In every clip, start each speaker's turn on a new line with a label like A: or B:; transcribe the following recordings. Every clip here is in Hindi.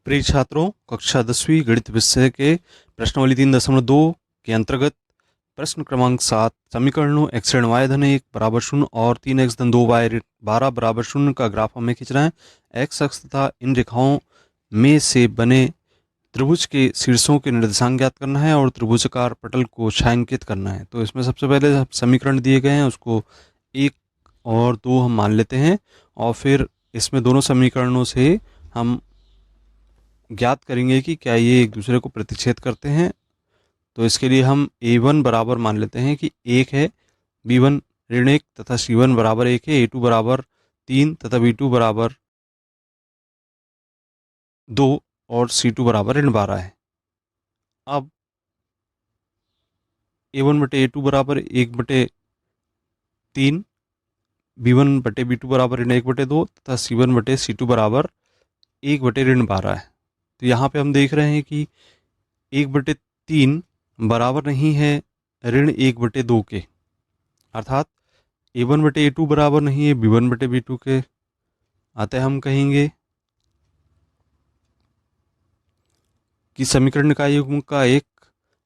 A: प्रिय छात्रों, कक्षा 10वीं गणित विषय के प्रश्नावली 3.2 के अंतर्गत प्रश्न क्रमांक 7 समीकरणों x ऋण y धन 1 बराबर 0 और 3x धन 2 y 12 बराबर 0 का ग्राफ हमें खींचना है। x अक्ष तथा इन रेखाओं में से बने त्रिभुज के शीर्षों के निर्देशांक ज्ञात करना है और त्रिभुजाकार पटल को छायांकित करना है। तो इसमें सबसे पहले समीकरण दिए गए हैं, उसको 1 और 2 हम मान लेते हैं और फिर इसमें दोनों समीकरणों से हम ज्ञात करेंगे कि क्या ये एक दूसरे को प्रतिच्छेद करते हैं। तो इसके लिए हम a1 बराबर मान लेते हैं कि 1 है, b1 ऋण 1 तथा c1 बराबर 1 है, a2 बराबर 3 तथा b2 बराबर 2 और c2 बराबर ऋण 12 है। अब a1 बटे a2 बराबर 1 बटे 3, b1 बटे b2 बराबर ऋण 1 बटे 2 तथा c1 बटे c2 बराबर 1 बटे ऋण 12 है। तो यहाँ पे हम देख रहे हैं कि 1 बटे 3 बराबर नहीं है ऋण 1 बटे 2 के, अर्थात a1 बटे a2 बराबर नहीं है b1 बटे b2 के। अतः हम कहेंगे कि समीकरण निकाय युग्म का एक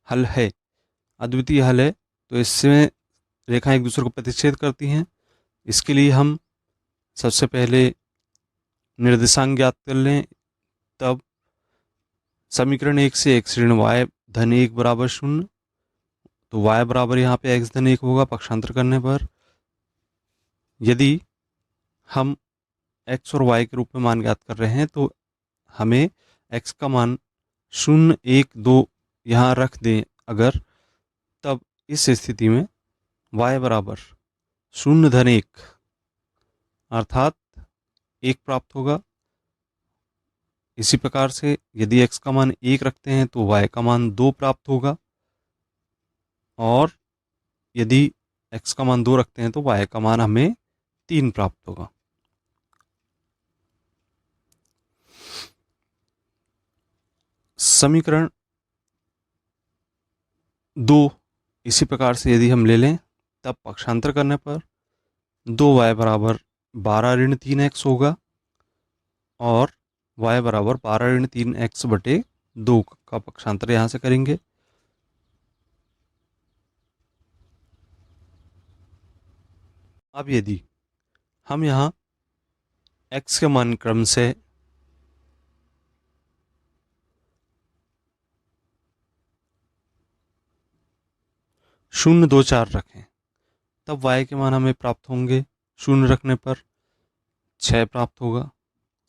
A: हल है, अद्वितीय हल है। तो इसमें रेखाएं एक दूसरे को प्रतिच्छेद करती हैं। इसके लिए हम सबसे पहले निर्देशांक ज्ञात कर लें। तब समीकरण 1 से x ऋण y धन 1 बराबर 0, तो y बराबर यहाँ पे x धन 1 होगा पक्षांतर करने पर। यदि हम x और y के रूप में मान ज्ञात कर रहे हैं तो हमें x का मान 0, 1, 2 यहाँ रख दें अगर, तब इस स्थिति में y बराबर 0 धन 1 अर्थात 1 प्राप्त होगा। इसी प्रकार से यदि x का मान 1 रखते हैं तो y का मान 2 प्राप्त होगा, और यदि x का मान 2 रखते हैं तो y का मान हमें 3 प्राप्त होगा। समीकरण 2 इसी प्रकार से यदि हम ले लें, तब पक्षांतर करने पर 2y बराबर 12 ऋण 3x होगा और y बराबर 12 ऋण 3x बटे 2 का पक्षांतर यहाँ से करेंगे। अब यदि हम यहाँ x के मान क्रम से 0, 2, 4 रखें, तब y के मान हमें प्राप्त होंगे। 0 रखने पर 6 प्राप्त होगा,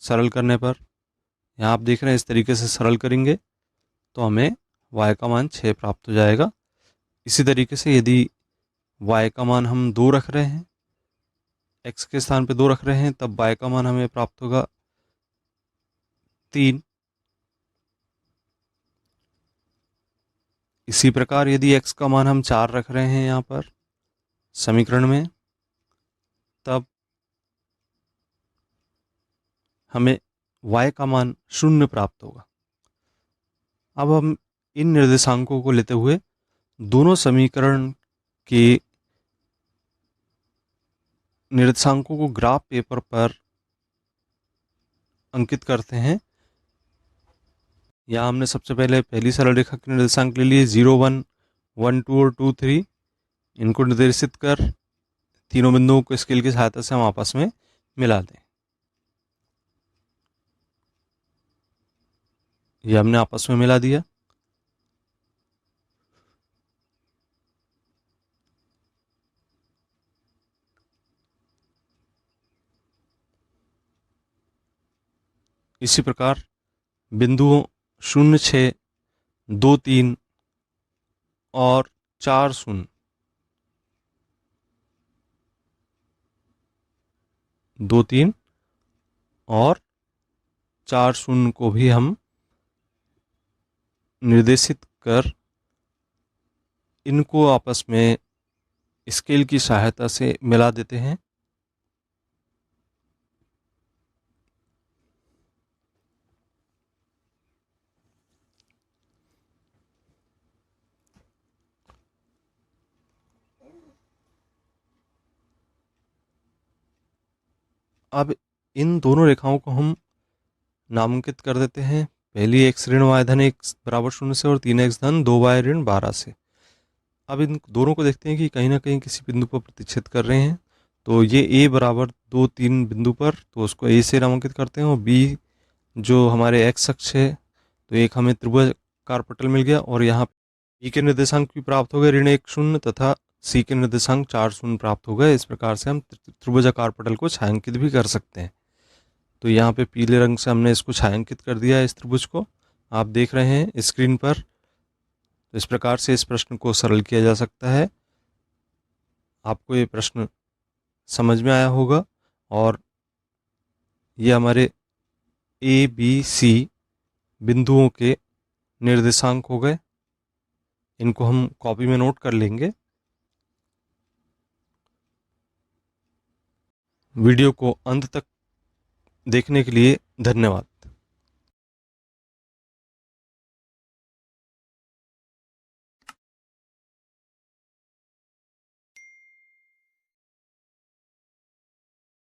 A: सरल करने पर यहाँ आप देख रहे हैं इस तरीके से सरल करेंगे तो हमें y का मान 6 प्राप्त हो जाएगा। इसी तरीके से यदि y का मान हम 2 रख रहे हैं, x के स्थान पे 2 रख रहे हैं, तब y का मान हमें प्राप्त होगा 3। इसी प्रकार यदि x का मान हम 4 रख रहे हैं यहाँ पर समीकरण में, तब हमें y का मान 0 प्राप्त होगा। अब हम इन निर्देशांकों को लेते हुए दोनों समीकरण के निर्देशांकों को ग्राफ पेपर पर अंकित करते हैं। यहाँ हमने सबसे पहले पहली सरल रेखा के निर्देशांक ले लिए 0, 1, 1, 2 और 2, 3। इनको निर्देशित कर तीनों बिंदुओं को स्केल की सहायता से हम आपस में मिला दें। ये हमने आपस में मिला दिया। इसी प्रकार बिंदुओं 0, 6, 2, 3 और 4, 0, 2, 3 और 4, 0 को भी हम निर्देशित कर इनको आपस में स्केल की सहायता से मिला देते हैं। अब इन दोनों रेखाओं को हम नामांकित कर देते हैं। पहली x ऋण y धन 1 बराबर 0 से और 3x धन 2y ऋण 12 से। अब इन दोनों को देखते हैं कि कहीं ना कहीं किसी बिंदु पर प्रतिच्छेद कर रहे हैं। तो ये a बराबर 2 3 बिंदु पर, तो उसको a से नामांकित करते हैं, और b जो हमारे x अक्ष है, तो एक हमें त्रिभुजाकार पटल मिल गया, और यहाँ b के निर्देशांक भी प्राप्त हो गए ऋण 1 0 तथा c के निर्देशांक 4 0 प्राप्त हो गए। इस प्रकार से हम त्रिभुजाकार पटल को छायांकित भी कर सकते हैं। तो यहाँ पे पीले रंग से हमने इसको छायांकित कर दिया है, इस त्रिभुज को आप देख रहे हैं स्क्रीन पर। तो इस प्रकार से इस प्रश्न को सरल किया जा सकता है। आपको ये प्रश्न समझ में आया होगा, और ये हमारे ए बी सी बिंदुओं के निर्देशांक हो गए। इनको हम कॉपी में नोट कर लेंगे। वीडियो को अंत तक देखने के लिए धन्यवाद।